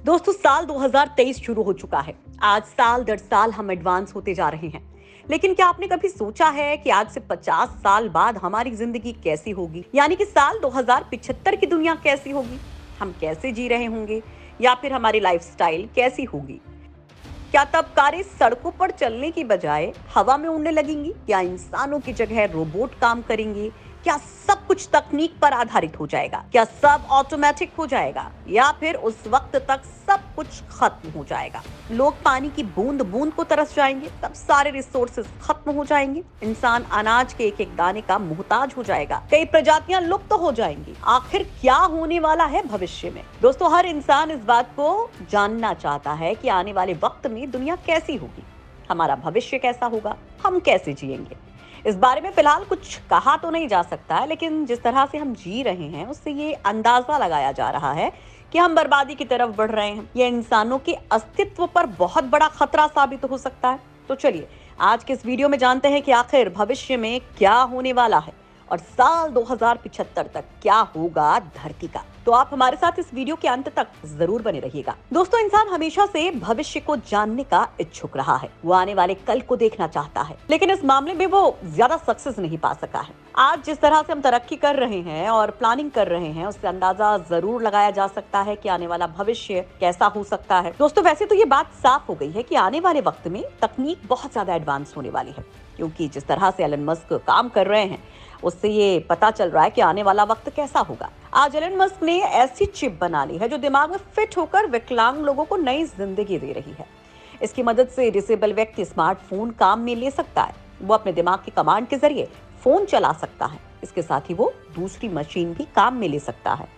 दोस्तों, साल 2023 शुरू हो चुका है। आज साल दर साल हम एडवांस होते जा रहे हैं। लेकिन क्या आपने कभी सोचा है कि आज से 50 साल बाद हमारी जिंदगी कैसी होगी? यानी कि साल 2075 की दुनिया कैसी होगी? हम कैसे जी रहे होंगे? या फिर हमारी लाइफस्टाइल कैसी होगी? क्या तब कारें सड़कों पर चलने की बजाय हवा में उड़ने लगेंगी? क्या इंसानों की जगह रोबोट काम करेंगे? क्या सब कुछ तकनीक पर आधारित हो जाएगा? क्या सब ऑटोमेटिक हो जाएगा? या फिर उस वक्त तक सब कुछ खत्म हो जाएगा? लोग पानी की बूंद बूंद को तरस जाएंगे, तब सारे रिसोर्सेज खत्म हो जाएंगे, इंसान अनाज के एक एक दाने का मोहताज हो जाएगा, कई प्रजातियां लुप्त हो जाएंगी। आखिर क्या होने वाला है भविष्य में? दोस्तों, हर इंसान इस बात को जानना चाहता है कि आने वाले वक्त में दुनिया कैसी होगी, हमारा भविष्य कैसा होगा, हम कैसे जिएंगे। इस बारे में फिलहाल कुछ कहा तो नहीं जा सकता है, लेकिन जिस तरह से हम जी रहे हैं उससे ये अंदाजा लगाया जा रहा है कि हम बर्बादी की तरफ बढ़ रहे हैं। यह इंसानों के अस्तित्व पर बहुत बड़ा खतरा साबित हो सकता है। तो चलिए आज के इस वीडियो में जानते हैं कि आखिर भविष्य में क्या होने वाला है और साल 2075 तक क्या होगा धरती का। तो आप हमारे साथ इस वीडियो के अंत तक जरूर बने रहिएगा। दोस्तों, इंसान हमेशा से भविष्य को जानने का इच्छुक रहा है। वो आने वाले कल को देखना चाहता है, लेकिन इस मामले में वो ज्यादा सक्सेस नहीं पा सका है। आज जिस तरह से हम तरक्की कर रहे हैं और प्लानिंग कर रहे हैं, उससे अंदाजा जरूर लगाया जा सकता है कि आने वाला भविष्य कैसा हो सकता है। दोस्तों, वैसे तो ये बात साफ हो गई है कि आने वाले वक्त में तकनीक बहुत ज्यादा एडवांस होने वाली है, क्योंकि जिस तरह से एलन मस्क काम कर रहे हैं उससे ये पता चल रहा है कि आने वाला वक्त कैसा होगा। आज एलन मस्क ने ऐसी चिप बना ली है जो दिमाग में फिट होकर विकलांग लोगों को नई जिंदगी दे रही है। इसकी मदद से डिसेबल व्यक्ति स्मार्टफोन काम में ले सकता है। वो अपने दिमाग की कमांड के जरिए फोन चला सकता है। इसके साथ ही वो दूसरी मशीन भी काम में ले सकता है।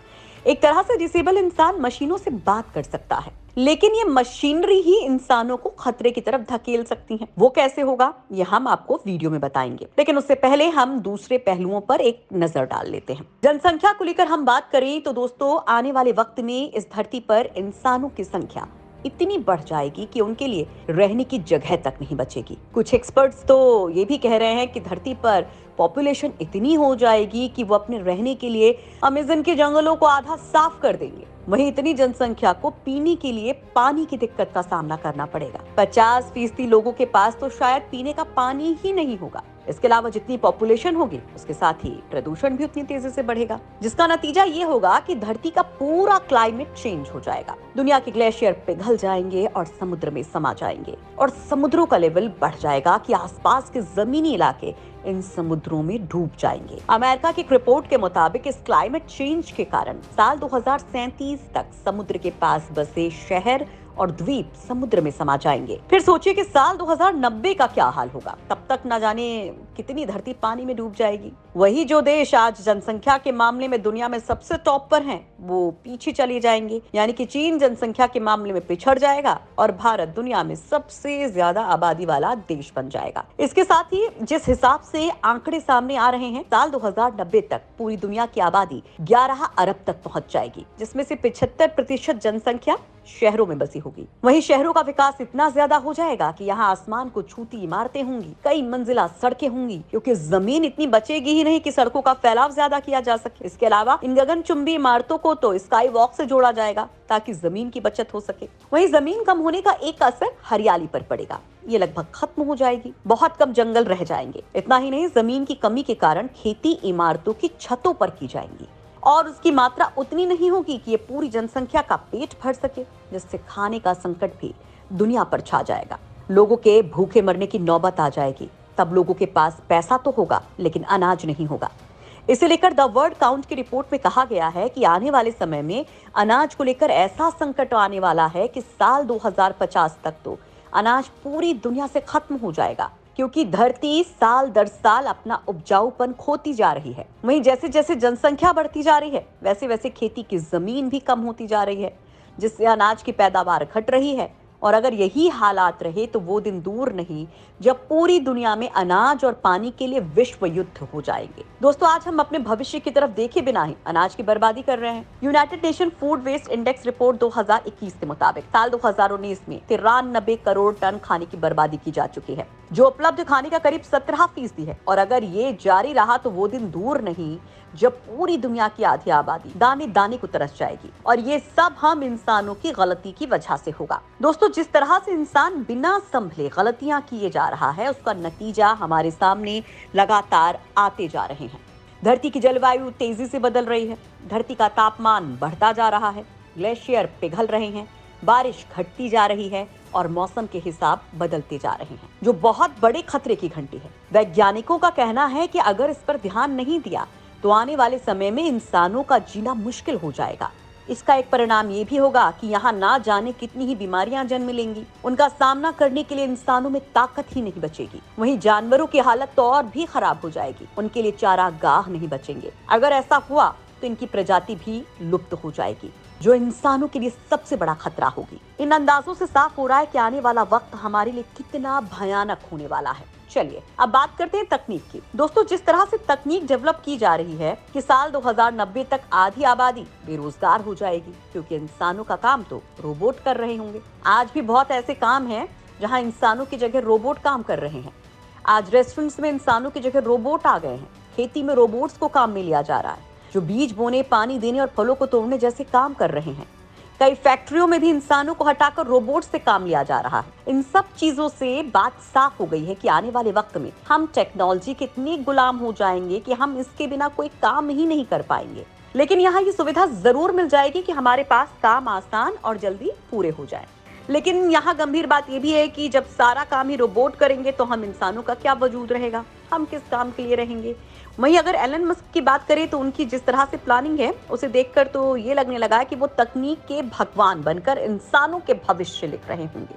एक तरह से डिसेबल इंसान मशीनों से बात कर सकता है, लेकिन ये मशीनरी ही इंसानों को खतरे की तरफ धकेल सकती है। वो कैसे होगा ये हम आपको वीडियो में बताएंगे, लेकिन उससे पहले हम दूसरे पहलुओं पर एक नजर डाल लेते हैं। जनसंख्या को लेकर हम बात करें तो दोस्तों, आने वाले वक्त में इस धरती पर इंसानों की संख्या इतनी बढ़ जाएगी कि उनके लिए रहने की जगह तक नहीं बचेगी। कुछ एक्सपर्ट्स तो ये भी कह रहे हैं कि धरती पर पॉपुलेशन इतनी हो जाएगी कि वो अपने रहने के लिए अमेज़न के जंगलों को आधा साफ कर देंगे। वहीं इतनी जनसंख्या को पीने के लिए पानी की दिक्कत का सामना करना पड़ेगा। 50% लोगों के पास तो शायद पीने का पानी ही नहीं होगा। इसके अलावा जितनी पॉपुलेशन होगी उसके साथ ही प्रदूषण भी उतनी तेजी से बढ़ेगा, जिसका नतीजा ये होगा कि धरती का पूरा क्लाइमेट चेंज हो जाएगा। दुनिया के ग्लेशियर पिघल जाएंगे और समुद्र में समा जाएंगे, और समुद्रों का लेवल बढ़ जाएगा कि आसपास के जमीनी इलाके इन समुद्रों में डूब जाएंगे। अमेरिका की एक रिपोर्ट के मुताबिक इस क्लाइमेट चेंज के कारण साल 2037 तक समुद्र के पास बसे शहर और द्वीप समुद्र में समा जाएंगे। फिर सोचिए कि साल 2090 का क्या हाल होगा। तब तक न जाने कितनी धरती पानी में डूब जाएगी। वही जो देश आज जनसंख्या के मामले में दुनिया में सबसे टॉप पर हैं, वो पीछे चले जाएंगे। यानी कि चीन जनसंख्या के मामले में पिछड़ जाएगा और भारत दुनिया में सबसे ज्यादा आबादी वाला देश बन जाएगा। इसके साथ ही जिस हिसाब से आंकड़े सामने आ रहे हैं, साल 2090 तक पूरी दुनिया की आबादी 11 अरब तक पहुंच जाएगी, जिसमें से 75% जनसंख्या शहरों में बसी होगी। वहीं शहरों का विकास इतना ज्यादा हो जाएगा कि यहाँ आसमान को छूती इमारतें होंगी, कई मंजिला सड़कें होंगी, क्योंकि जमीन इतनी बचेगी ही नहीं कि सड़कों का फैलाव ज्यादा किया जा सके। इसके अलावा इन गगनचुंबी इमारतों को तो स्काई वॉक से जोड़ा जाएगा ताकि जमीन की बचत हो सके। वहीं जमीन कम होने का एक असर हरियाली पर पड़ेगा। ये लगभग खत्म हो जाएगी। बहुत कम जंगल रह जाएंगे। इतना ही नहीं, जमीन की कमी के कारण खेती इमारतों की छतों पर की जाएंगी और उसकी मात्रा उतनी नहीं होगी कि ये पूरी जनसंख्या का पेट भर सके, जिससे खाने का संकट भी दुनिया पर छा जाएगा। लोगों के भूखे मरने की नौबत आ जाएगी। तब लोगों के पास पैसा तो होगा, लेकिन अनाज नहीं होगा। इसे लेकर द वर्ल्ड काउंट की रिपोर्ट में कहा गया है कि आने वाले समय में अनाज को लेकर ऐसा संकट आने वाला है कि साल 2050 तक तो अनाज पूरी दुनिया से खत्म हो जाएगा, क्योंकि धरती साल दर साल अपना उपजाऊपन खोती जा रही है। वहीं जैसे जैसे जनसंख्या बढ़ती जा रही है, वैसे वैसे खेती की जमीन भी कम होती जा रही है, जिससे अनाज की पैदावार घट रही है। और अगर यही हालात रहे तो वो दिन दूर नहीं जब पूरी दुनिया में अनाज और पानी के लिए विश्व युद्ध हो जाएंगे। दोस्तों, आज हम अपने भविष्य की तरफ देखे बिना ही अनाज की बर्बादी कर रहे हैं। United Nation food waste index report 2021 के मुताबिक साल 2019 में 93 करोड़ टन खाने की बर्बादी की जा चुकी है, जो उपलब्ध खाने का करीब 17% है। और अगर ये जारी रहा तो वो दिन दूर नहीं जब पूरी दुनिया की आधी आबादी दाने दाने को तरस जाएगी, और ये सब हम इंसानों की गलती की वजह से होगा। दोस्तों, जिस तरह से इंसान बिना संभले गलतियां किए जा रहा है, उसका नतीजा हमारे सामने लगातार आते जा रहे हैं। धरती की जलवायु तेजी से बदल रही है, धरती का तापमान बढ़ता जा रहा है, ग्लेशियर पिघल रहे हैं, बारिश घटती जा रही है और मौसम के हिसाब बदलते जा रहे हैं, जो बहुत बड़े खतरे की घंटी है। वैज्ञानिकों का कहना है कि अगर इस पर ध्यान नहीं दिया तो आने वाले समय में इंसानों का जीना मुश्किल हो जाएगा। इसका एक परिणाम ये भी होगा कि यहाँ ना जाने कितनी ही बीमारियां जन्म लेंगी। उनका सामना करने के लिए इंसानों में ताकत ही नहीं बचेगी। वहीं जानवरों की हालत तो और भी खराब हो जाएगी, उनके लिए चारागाह नहीं बचेंगे। अगर ऐसा हुआ तो इनकी प्रजाति भी लुप्त हो जाएगी, जो इंसानों के लिए सबसे बड़ा खतरा होगी। इन अंदाजों से साफ हो रहा है कि आने वाला वक्त हमारे लिए कितना भयानक होने वाला है। चलिए अब बात करते हैं तकनीक की। दोस्तों, जिस तरह से तकनीक डेवलप की जा रही है कि साल 2090 तक आधी आबादी बेरोजगार हो जाएगी, क्योंकि इंसानों का काम तो रोबोट कर रहे होंगे। आज भी बहुत ऐसे काम हैं जहां इंसानों की जगह रोबोट काम कर रहे हैं। आज रेस्टोरेंट्स में इंसानों की जगह रोबोट आ गए हैं। खेती में रोबोट्स को काम में लिया जा रहा है, जो बीज बोने, पानी देने और फलों को तोड़ने जैसे काम कर रहे हैं। कई फैक्ट्रियों में भी इंसानों को हटाकर रोबोट से काम लिया जा रहा है। इन सब चीजों से बात साफ हो गई है कि आने वाले वक्त में हम टेक्नोलॉजी के इतने गुलाम हो जाएंगे कि हम इसके बिना कोई काम ही नहीं कर पाएंगे। लेकिन यहाँ ये सुविधा जरूर मिल जाएगी कि हमारे पास काम आसान और जल्दी पूरे हो जाए। लेकिन यहाँ गंभीर बात यह भी है कि जब सारा काम ही रोबोट करेंगे तो हम इंसानों का क्या वजूद रहेगा, हम किस काम के लिए रहेंगे। वहीं अगर एलन मस्क की बात करें तो उनकी जिस तरह से प्लानिंग है, उसे देखकर तो ये लगने लगा है कि वो तकनीक के भगवान बनकर इंसानों के भविष्य लिख रहे होंगे।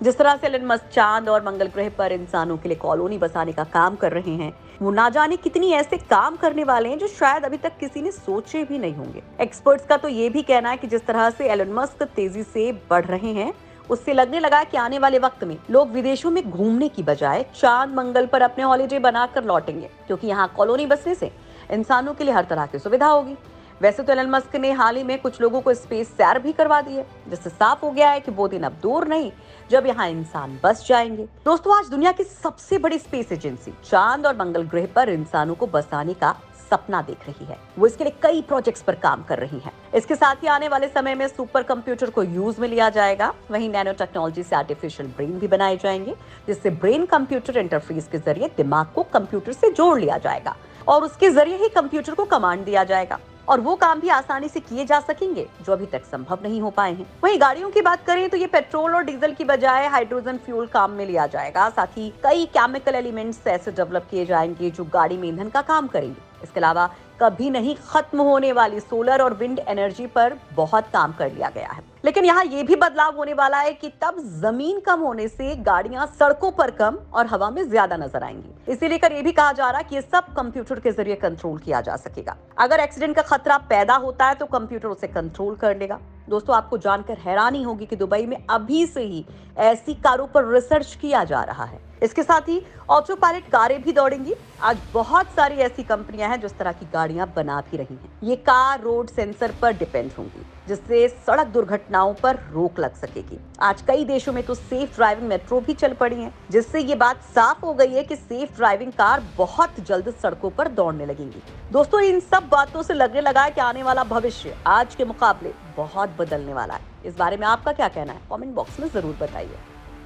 जिस तरह से एलन मस्क चांद और मंगल ग्रह पर इंसानों के लिए कॉलोनी बसाने का काम कर रहे हैं, वो ना जाने कितनी ऐसे काम करने वाले हैं जो शायद अभी तक किसी ने सोचे भी नहीं होंगे। एक्सपर्ट्स का तो ये भी कहना है कि जिस तरह से एलन मस्क तेजी से बढ़ रहे हैं, उससे लगने लगा कि आने वाले वक्त में लोग विदेशों में घूमने की बजाय चांद मंगल पर अपने हॉलिडे बनाकर लौटेंगे, क्योंकि यहाँ कॉलोनी बसने से इंसानों के लिए हर तरह की सुविधा होगी। वैसे तो एलन मस्क ने हाल ही में कुछ लोगों को स्पेस सैर भी करवा दी है, जिससे साफ हो गया है कि वो दिन अब दूर नहीं जब यहाँ इंसान बस जाएंगे। दोस्तों, आज दुनिया की सबसे बड़ी स्पेस एजेंसी चांद और मंगल ग्रह पर इंसानों को बसाने का सपना देख रही है। वो इसके लिए कई प्रोजेक्ट्स पर काम कर रही है। इसके साथ ही आने वाले समय में सुपर कंप्यूटर को यूज में लिया जाएगा। वहीं नैनो टेक्नोलॉजी से आर्टिफिशियल ब्रेन भी बनाए जाएंगे, जिससे ब्रेन कंप्यूटर इंटरफेस के जरिए दिमाग को कंप्यूटर से जोड़ लिया जाएगा और उसके जरिए ही कंप्यूटर को कमांड दिया जाएगा, और वो काम भी आसानी से किए जा सकेंगे जो अभी तक संभव नहीं हो पाए हैं। वहीं गाड़ियों की बात करें तो ये पेट्रोल और डीजल की बजाय हाइड्रोजन फ्यूल काम में लिया जाएगा। साथ ही कई केमिकल एलिमेंट्स ऐसे डेवलप किए जाएंगे जो गाड़ी में ईंधन का काम करेंगे। इसके अलावा कभी नहीं खत्म होने वाली सोलर और विंड एनर्जी पर बहुत काम कर लिया गया है। लेकिन यहाँ ये भी बदलाव होने वाला है कि तब जमीन कम होने से गाड़ियां सड़कों पर कम और हवा में ज्यादा नजर आएंगी। इसी लेकर ये भी कहा जा रहा है कि ये सब कंप्यूटर के जरिए कंट्रोल किया जा सकेगा। अगर एक्सीडेंट का खतरा पैदा होता है तो कंप्यूटर उसे कंट्रोल कर लेगा। दोस्तों, आपको जानकर हैरानी होगी कि दुबई में अभी से ही ऐसी कारों पर रिसर्च किया जा रहा है। इसके साथ ही ऑटो पायलट कारें भी दौड़ेंगी। आज बहुत सारी ऐसी कंपनियां हैं जो इस तरह की गाड़ियां बना भी रही हैं। ये कार रोड सेंसर पर डिपेंड होंगी, जिससे सड़क दुर्घटनाओं पर रोक लग सकेगी। आज कई देशों में तो सेफ ड्राइविंग मेट्रो भी चल पड़ी हैं, जिससे ये बात साफ हो गई है कि सेफ ड्राइविंग कार बहुत जल्द सड़कों पर दौड़ने लगेंगी। दोस्तों, इन सब बातों से लगने लगा है कि आने वाला भविष्य आज के मुकाबले बहुत बदलने वाला है। इस बारे में आपका क्या कहना है? कमेंट बॉक्स में जरूर बताइए।